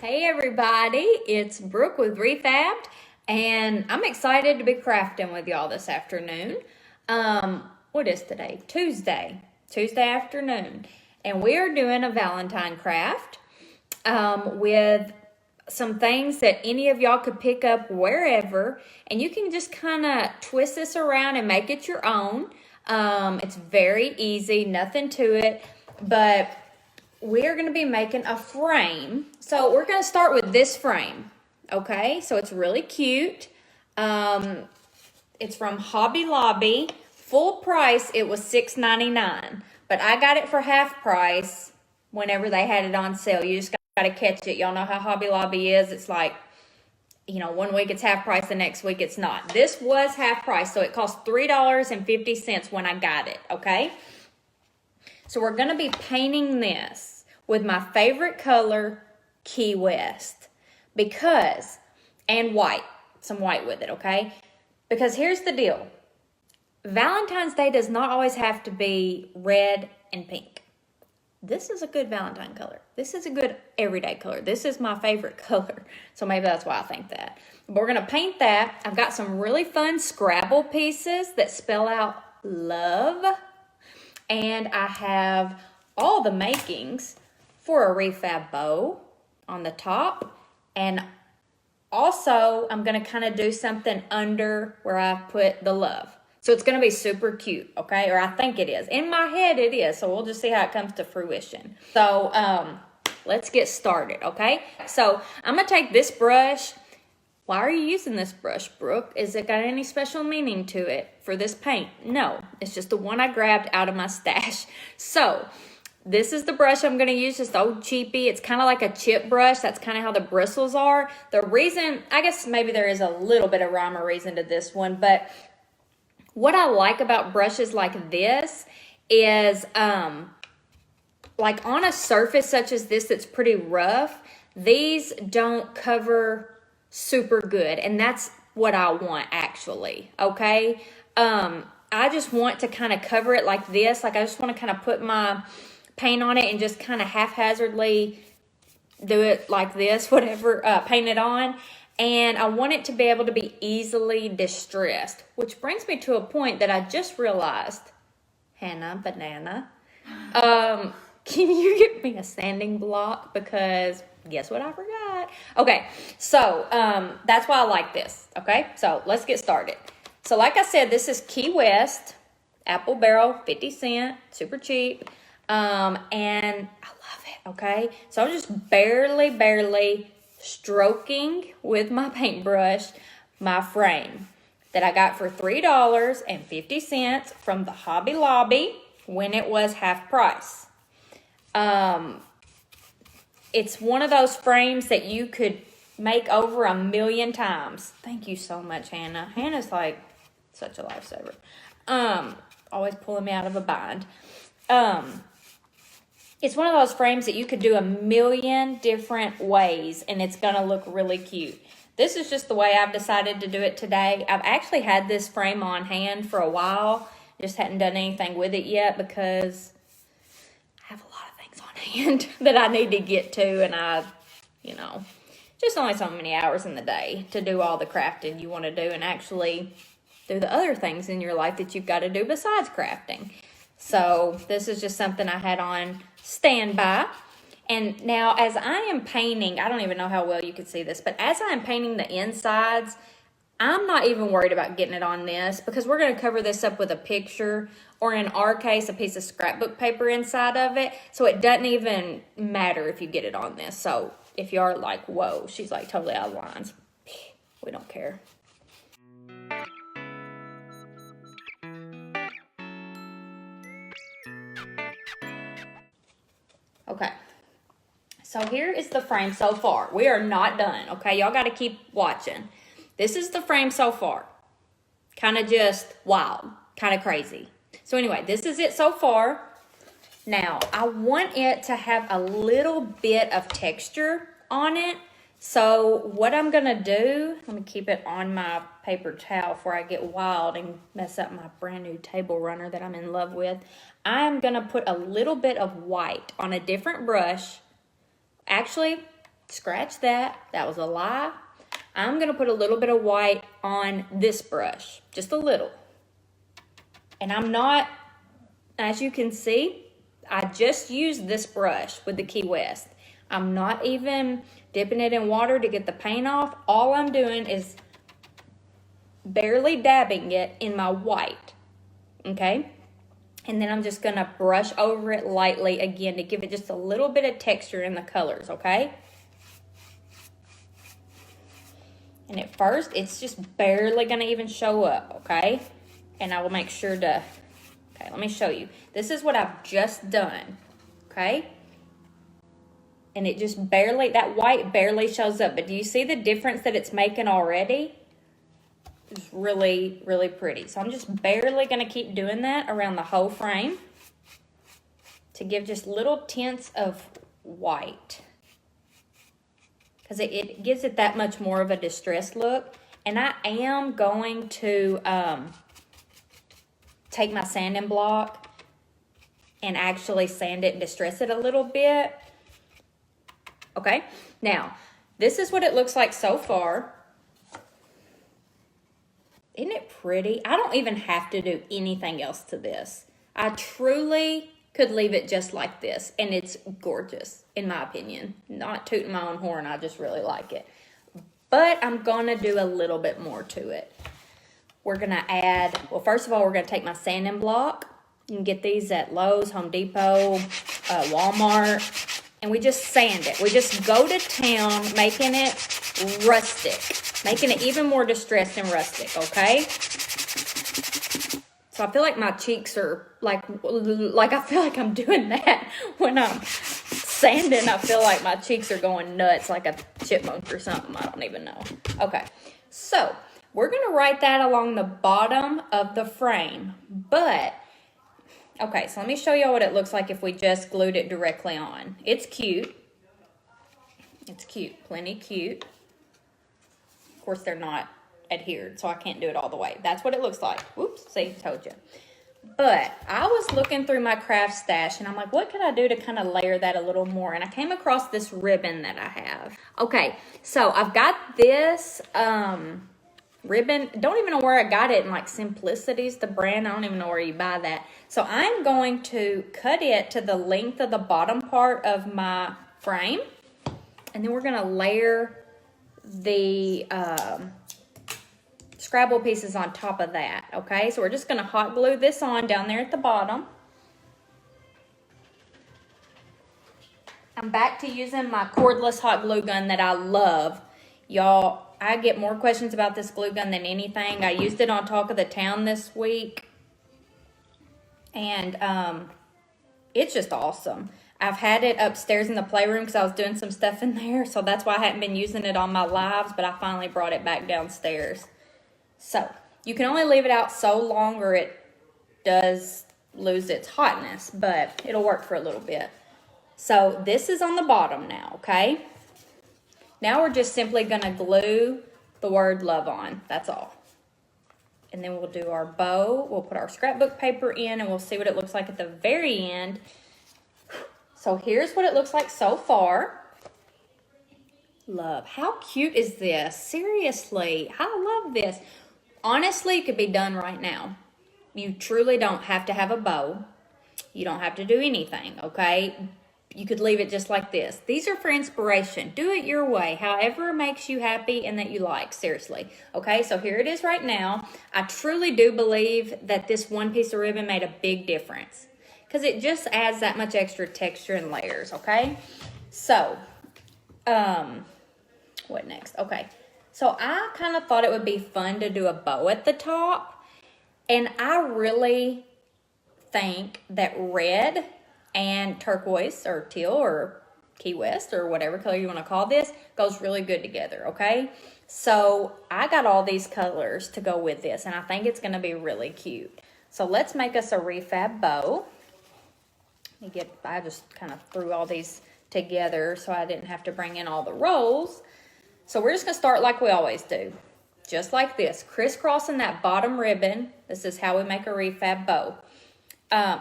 Hey everybody, it's Brooke with Re-Fabbed, and I'm excited to be crafting with y'all this afternoon. What is today? Tuesday afternoon. And we are doing a Valentine craft with some things that any of y'all could pick up wherever, and you can just kind of twist this around and make it your own. It's very easy, nothing to it, but we're going to be making a frame. So we're going to start with this frame, okay? So it's really cute. It's from Hobby Lobby. Full price, it was $6.99, but I got it for half price whenever they had it on sale. You just got to catch it. Y'all know how Hobby Lobby is. It's like, you know, one week it's half price, the next week it's not. This was half price, so it cost $3.50 when I got it, okay? So we're going to be painting this with my favorite color, Key West, and white, some white with it, okay? Because here's the deal. Valentine's Day does not always have to be red and pink. This is a good Valentine color. This is a good everyday color. This is my favorite color. So maybe that's why I think that. But we're going to paint that. I've got some really fun Scrabble pieces that spell out love. And I have all the makings for a Re-Fabbed bow on the top. And also, I'm going to kind of do something under where I put the love. So it's going to be super cute, okay? Or I think it is. In my head, it is. So we'll just see how it comes to fruition. So let's get started, okay? So I'm going to take this brush. Why are you using this brush, Brooke? Is it got any special meaning to it for this paint? No, it's just the one I grabbed out of my stash. So this is the brush I'm going to use, just old cheapy. It's kind of like a chip brush. That's kind of how the bristles are. The reason, I guess maybe there is a little bit of rhyme or reason to this one, but what I like about brushes like this is like on a surface such as this that's pretty rough, these don't cover super good, and that's what I want actually, okay? I just want to kind of cover it like this. Like I just want to kind of put my paint on it and just kind of haphazardly do it like this, whatever, paint it on. And I want it to be able to be easily distressed, which brings me to a point that I just realized. Hannah, banana, can you get me a sanding block? Because guess what I forgot? Okay, so that's why I like this, okay? So let's get started. So like I said, this is Key West, apple barrel, 50 cents, super cheap. And I love it, okay? So I'm just barely stroking with my paintbrush my frame that I got for $3.50 from the Hobby Lobby when it was half price. It's one of those frames that you could make over 1,000,000 times. Thank you so much, Hannah. Hannah's like such a lifesaver. Always pulling me out of a bind. It's one of those frames that you could do 1,000,000 different ways and it's gonna look really cute. This is just the way I've decided to do it today. I've actually had this frame on hand for a while. Just hadn't done anything with it yet because I have a lot of things on hand that I need to get to, and I, you know, just only so many hours in the day to do all the crafting you want to do and actually do the other things in your life that you've got to do besides crafting. So this is just something I had on standby. And now as I am painting, I don't even know how well you can see this, but as I am painting the insides, I'm not even worried about getting it on this because we're going to cover this up with a picture, or in our case, a piece of scrapbook paper inside of it. So it doesn't even matter if you get it on this. So if you are like, whoa, she's like totally out of lines, we don't care. Okay, so here is the frame so far. We are not done, okay? Y'all got to keep watching. This is the frame so far. Kind of just wild, kind of crazy. So anyway, this is it so far. Now, I want it to have a little bit of texture on it. So what I'm going to do, let me keep it on my paper towel before I get wild and mess up my brand new table runner that I'm in love with. I'm going to put a little bit of white on a different brush. Actually, scratch that. That was a lie. I'm going to put a little bit of white on this brush, just a little. And I'm not, as you can see, I just used this brush with the Key West. I'm not even dipping it in water to get the paint off. All I'm doing is barely dabbing it in my white, okay? And then I'm just going to brush over it lightly again to give it just a little bit of texture in the colors, okay? And at first, it's just barely going to even show up, okay? And I will make sure to, okay, let me show you. This is what I've just done, okay? And it just barely, that white barely shows up. But do you see the difference that it's making already? It's really, really pretty. So I'm just barely going to keep doing that around the whole frame to give just little tints of white. Because it gives it that much more of a distressed look. And I am going to take my sanding block and actually sand it and distress it a little bit. Okay, now, this is what it looks like so far. Isn't it pretty? I don't even have to do anything else to this. I truly could leave it just like this, and it's gorgeous, in my opinion. Not tooting my own horn, I just really like it. But I'm gonna do a little bit more to it. We're gonna add, well, first of all, we're gonna take my sanding block. You can get these at Lowe's, Home Depot, Walmart. And we just sand it. We just go to town making it rustic. Making it even more distressed and rustic, okay? So I feel like my cheeks are like I feel like I'm doing that when I'm sanding. I feel like my cheeks are going nuts like a chipmunk or something. I don't even know. Okay, so we're going to write that along the bottom of the frame. But okay, so let me show y'all what it looks like if we just glued it directly on. It's cute. It's cute. Plenty cute. Of course, they're not adhered, so I can't do it all the way. That's what it looks like. Whoops, see, told you. But I was looking through my craft stash, and I'm like, what can I do to kind of layer that a little more? And I came across this ribbon that I have. Okay, so I've got this ribbon. Don't even know where I got it in, like, Simplicity's the brand. I don't even know where you buy that. So I'm going to cut it to the length of the bottom part of my frame. And then we're going to layer the Scrabble pieces on top of that, okay? So we're just going to hot glue this on down there at the bottom. I'm back to using my cordless hot glue gun that I love. Y'all, I get more questions about this glue gun than anything. I used it on Talk of the Town this week. And it's just awesome. I've had it upstairs in the playroom because I was doing some stuff in there. So that's why I hadn't been using it on my lives. But I finally brought it back downstairs. So you can only leave it out so long or it does lose its hotness. But it'll work for a little bit. So this is on the bottom now, okay? Now we're just simply going to glue the word love on. That's all. And then we'll do our bow. We'll put our scrapbook paper in and we'll see what it looks like at the very end. So here's what it looks like so far. Love. How cute is this? Seriously, I love this. Honestly, it could be done right now. You truly don't have to have a bow. You don't have to do anything, okay? You could leave it just like this. These are for inspiration. Do it your way, however it makes you happy and that you like, seriously. Okay, so here it is right now. I truly do believe that this one piece of ribbon made a big difference because it just adds that much extra texture and layers, okay? So, what next? Okay, so I kind of thought it would be fun to do a bow at the top, and I really think that red and turquoise or teal or Key West or whatever color you want to call this goes really good together, okay? So I got all these colors to go with this, and I think it's going to be really cute. So let's make us a Re-Fabbed bow. I just kind of threw all these together so I didn't have to bring in all the rolls. So we're just going to start like we always do. Just like this, crisscrossing that bottom ribbon. This is how we make a Re-Fabbed bow.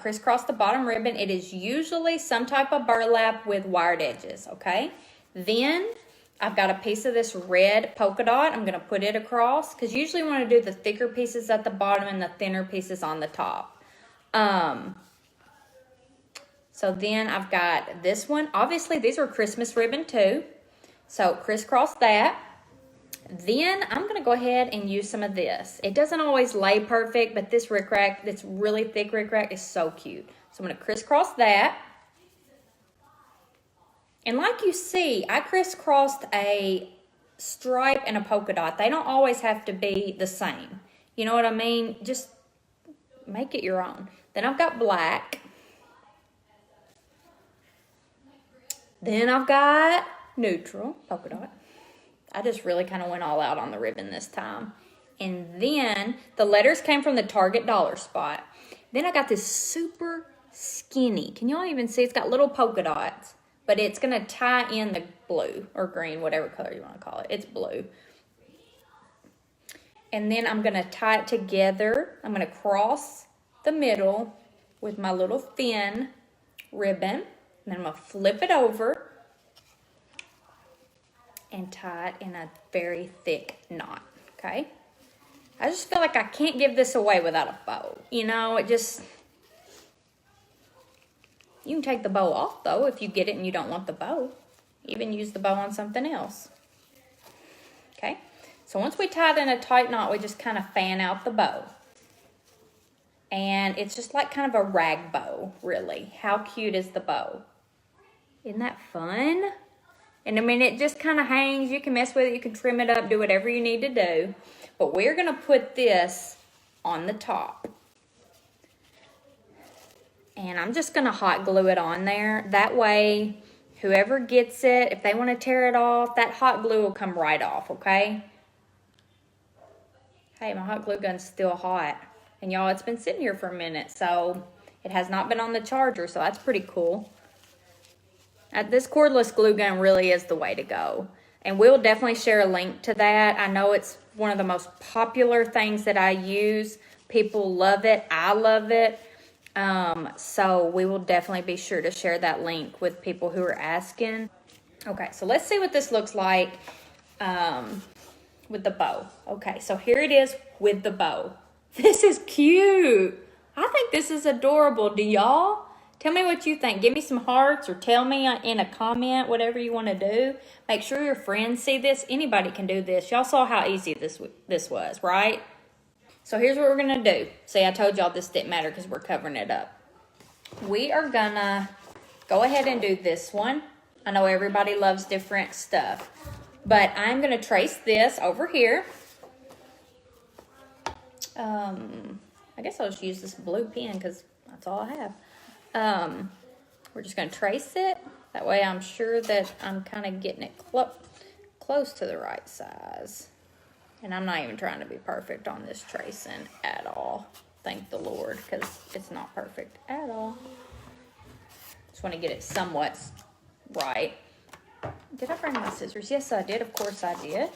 Crisscross the bottom ribbon. It is usually some type of burlap with wired edges, okay? Then I've got a piece of this red polka dot. I'm going to put it across because usually you want to do the thicker pieces at the bottom and the thinner pieces on the top. So then I've got this one. Obviously, these are Christmas ribbon too. So crisscross that. Then I'm going to go ahead and use some of this. It doesn't always lay perfect, but this rickrack, this really thick rickrack, is so cute. So I'm going to crisscross that. And like you see, I crisscrossed a stripe and a polka dot. They don't always have to be the same. You know what I mean? Just make it your own. Then I've got black. Then I've got neutral polka dot. I just really kind of went all out on the ribbon this time. And then the letters came from the Target dollar spot. Then I got this super skinny. Can y'all even see? It's got little polka dots. But it's going to tie in the blue or green, whatever color you want to call it. It's blue. And then I'm going to tie it together. I'm going to cross the middle with my little thin ribbon. And then I'm going to flip it over and tie it in a very thick knot. Okay? I just feel like I can't give this away without a bow. You know, it just... You can take the bow off, though, if you get it and you don't want the bow. Even use the bow on something else. Okay? So once we tie it in a tight knot, we just kind of fan out the bow. And it's just like kind of a rag bow, really. How cute is the bow? Isn't that fun? And, I mean, it just kind of hangs. You can mess with it. You can trim it up, do whatever you need to do. But we're going to put this on the top. And I'm just going to hot glue it on there. That way, whoever gets it, if they want to tear it off, that hot glue will come right off, okay? Hey, my hot glue gun's still hot. And y'all, it's been sitting here for a minute, so it has not been on the charger, so that's pretty cool. This cordless glue gun really is the way to go. And we'll definitely share a link to that. I know it's one of the most popular things that I use. People love it. I love it. So we will definitely be sure to share that link with people who are asking. Okay, so let's see what this looks like with the bow. Okay, so here it is with the bow. This is cute. I think this is adorable. Do y'all? Tell me what you think. Give me some hearts or tell me in a comment, whatever you want to do. Make sure your friends see this. Anybody can do this. Y'all saw how easy this was, right? So here's what we're going to do. See, I told y'all this didn't matter because we're covering it up. We are going to go ahead and do this one. I know everybody loves different stuff. But I'm going to trace this over here. I guess I'll just use this blue pen because that's all I have. We're just going to trace it. That way I'm sure that I'm kind of getting it close to the right size. And I'm not even trying to be perfect on this tracing at all. Thank the Lord, because it's not perfect at all. Just want to get it somewhat right. Did I bring my scissors? Yes, I did. Of course I did.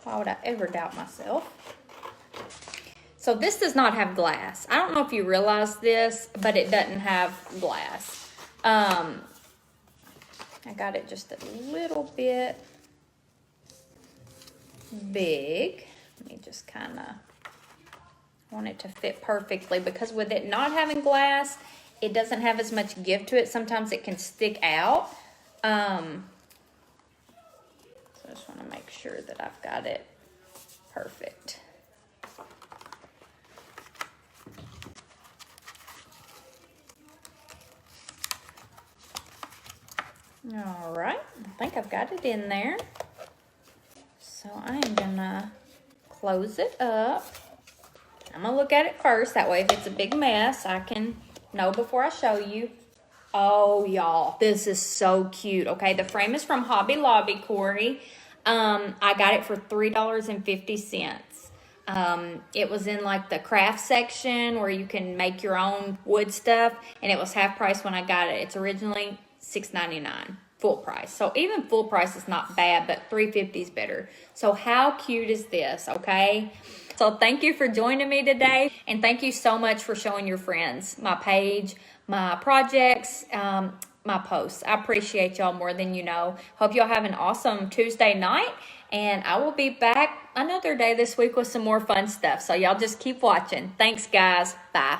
Why would I ever doubt myself? So this does not have glass. I don't know if you realize this, but it doesn't have glass. I got it just a little bit big. Let me just kind of want it to fit perfectly because with it not having glass, it doesn't have as much give to it. Sometimes it can stick out. So I just want to make sure that I've got it perfect. All right, I think I've got it in there. So I am gonna close it up. I'm gonna look at it first. That way if it's a big mess, I can know before I show you. Oh, y'all, this is so cute. Okay, the frame is from Hobby Lobby, Corey. I got it for $3.50. It was in like the craft section where you can make your own wood stuff, and it was half price when I got it. It's originally $6.99 full price. So even full price is not bad, but $3.50 is better. So how cute is this, okay? So thank you for joining me today, and thank you so much for showing your friends my page, my projects. my posts. I appreciate y'all more than you know. Hope y'all have an awesome Tuesday night. And I will be back another day this week with some more fun stuff. So y'all just keep watching. Thanks, guys. Bye.